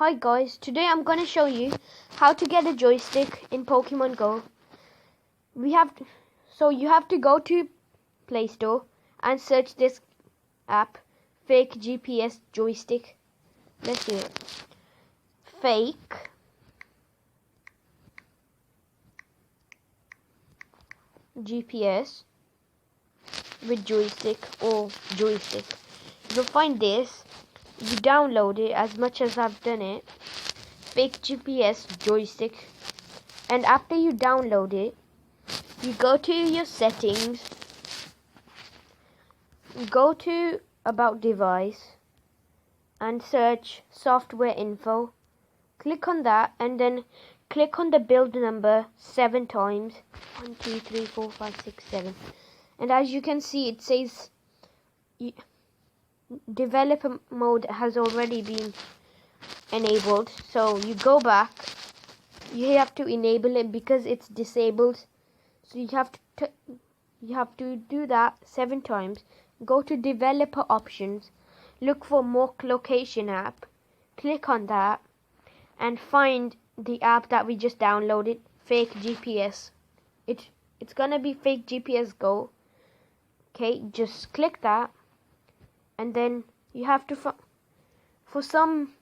Hi guys, today I'm going to show you how to get a joystick in Pokemon Go. You have to go to Play Store and search this app, Fake GPS Joystick. Let's do it. Fake GPS with joystick or joystick. You'll find this. You download it as much as I've done it. Fake GPS joystick, and after you download it, you go to your settings, go to about device and search software info. Click on that and then click on the build number 7 times. 1 2 3 4 5 6 7, and as you can see it says developer mode has already been enabled, so you go back. You have to enable it because it's disabled, so you have to do that 7 times. Go to developer options, look for more location app, click on that and find the app that we just downloaded, Fake GPS. It's gonna be Fake GPS Go. Okay, just click that, and then you have to for some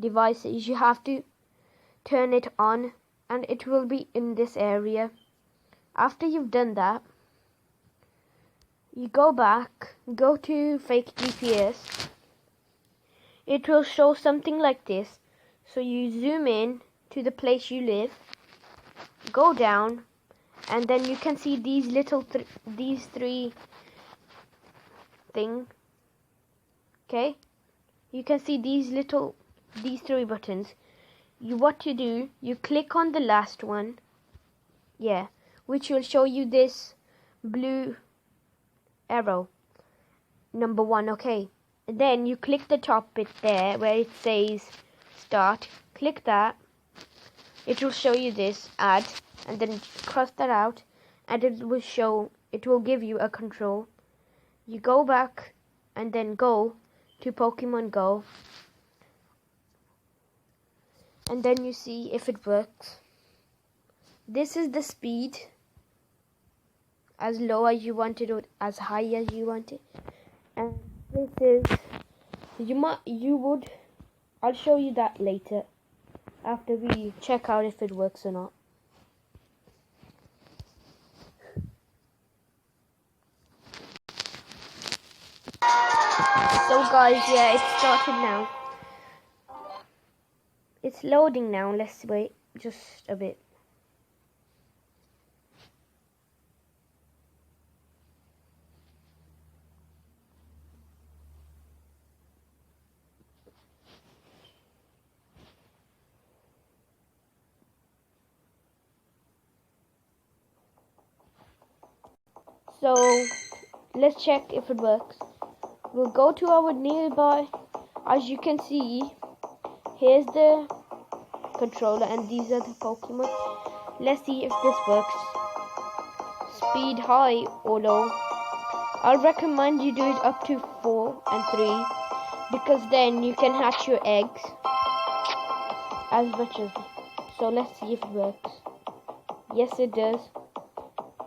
devices you have to turn it on, and it will be in this area. After you've done that, you go back, go to Fake GPS. It will show something like this, so you zoom in to the place you live, go down, and then you can see these these three things. Okay, you can see these 3 buttons. What you do, you click on the last one, which will show you this blue arrow, number 1. Okay, and then you click the top bit there where it says start. Click that. It will show you this add, and then cross that out, and it will give you a control. You go back and then go to Pokemon Go, and then you see if it works. This is the speed, as low as you want it or as high as you want it, and this is I'll show you that later after we check out if it works or not. So guys, it started now. It's loading now. Let's wait just a bit. So let's check if it works. We'll go to our nearby. As you can see, here's the controller and these are the Pokemon. Let's see if this works. Speed high or low. I'll recommend you do it up to 4 and 3, because then you can hatch your eggs as much as. So let's see if it works. Yes, it does.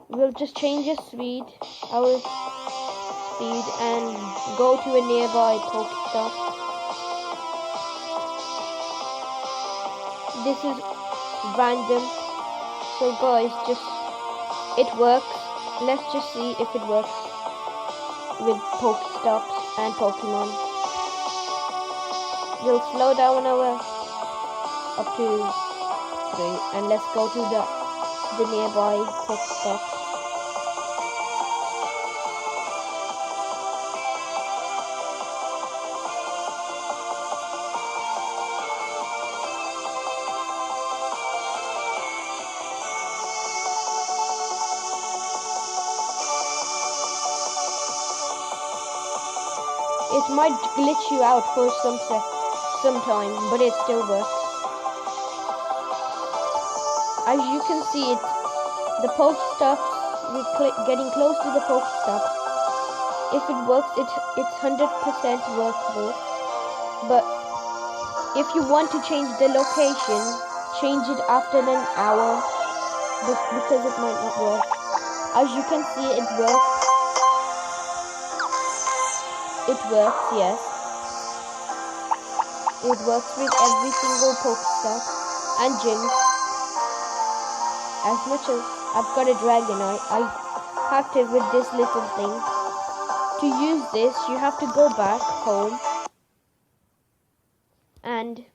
We'll just change our speed, and go to a nearby Pokestop. This is random, so guys, it works. Let's just see if it works with Pokestops and Pokemon. We'll slow down our up to 3, and let's go to the nearby Pokestop. It might glitch you out for some time, but it still works. As you can see, the Pokestops. We're getting close to the Pokestops. If it works, it's 100% workable. But If you want to change the location, change it after an hour because it might not work. As you can see, it works. It works, yes. It works with every single Pokestop and gym. As much as I've got a Dragonite, I packed it with this little thing. To use this, you have to go back home and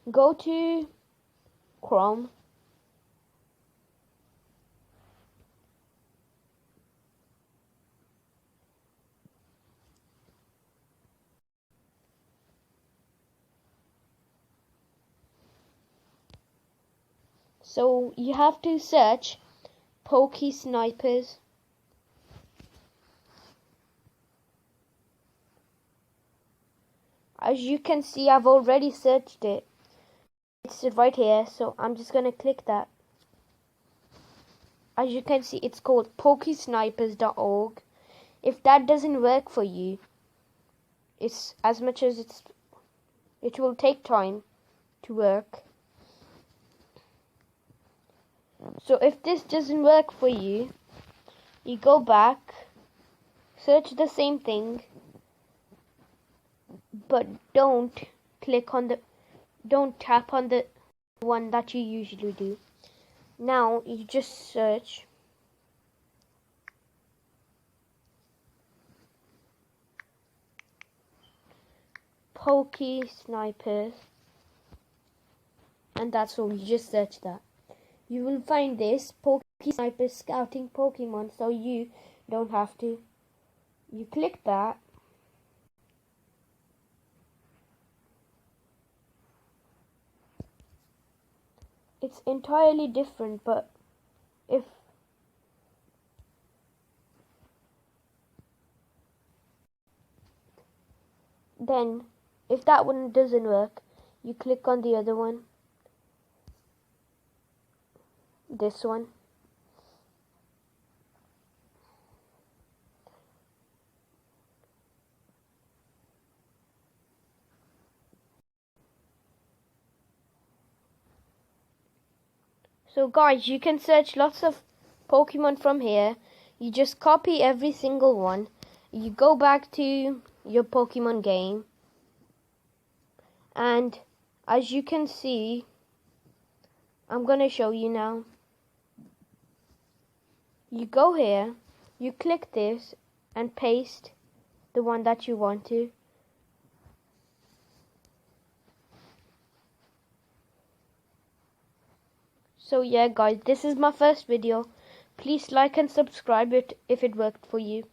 go to Chrome. So you have to search Poke Snipers. As you can see, I've already searched it. It's right here, so I'm just going to click that. As you can see, it's called pokesnipers.org. If that doesn't work for you, it's as much as it will take time to work. So if this doesn't work for you, you go back, search the same thing, but don't tap on the one that you usually do. Now you just search Poke Snipers, and that's all. You just search that. You will find this Poke Snipers scouting Pokemon, so you don't have to. You click that. It's entirely different, but if that one doesn't work, you click on the other one. This one. So guys, you can search lots of Pokemon from here. You just copy every single one. You go back to your Pokemon game. And as you can see, I'm going to show you now. You go here, you click this and paste the one that you want to. So yeah guys, this is my first video. Please like and subscribe it if it worked for you.